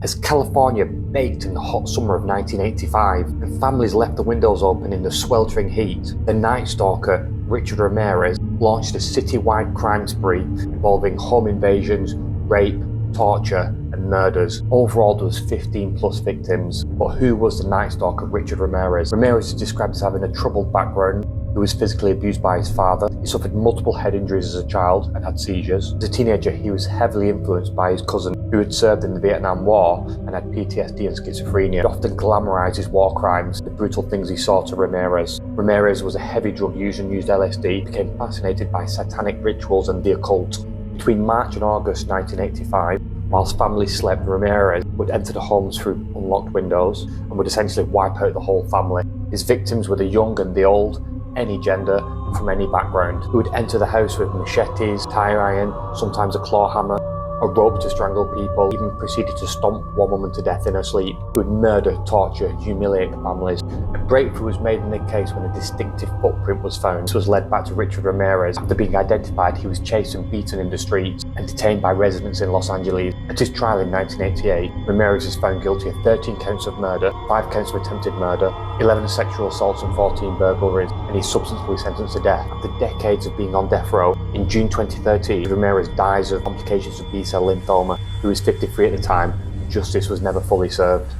As California baked in the hot summer of 1985 and families left the windows open in the sweltering heat, the Night Stalker Richard Ramirez launched a citywide crime spree involving home invasions, rape, torture and murders. Overall there was 15 plus victims. But who was the Night Stalker Richard Ramirez? Ramirez is described as having a troubled background. He was physically abused by his father. He suffered multiple head injuries as a child and had seizures. As a teenager, he was heavily influenced by his cousin, who had served in the Vietnam War and had PTSD and schizophrenia. He often glamorized his war crimes, the brutal things he saw to Ramirez. Ramirez was a heavy drug user and used LSD, became fascinated by satanic rituals and the occult. Between March and August 1985, whilst families slept, Ramirez would enter the homes through unlocked windows and would essentially wipe out the whole family. His victims were the young and the old, any gender and from any background, who would enter the house with machetes, tire iron, sometimes a claw hammer, a rope to strangle people, even proceeded to stomp one woman to death in her sleep, who would murder, torture, humiliate the families. A breakthrough was made in the case when a distinctive footprint was found. This was led back to Richard Ramirez. After being identified, he was chased and beaten in the streets and detained by residents in Los Angeles. At his trial in 1988, Ramirez was found guilty of 13 counts of murder, 5 counts of attempted murder, 11 sexual assaults and 14 burglaries, and he subsequently sentenced to death. After decades of being on death row, in June 2013, Ramirez dies of complications of B-cell lymphoma. He was 53 at the time. Justice was never fully served.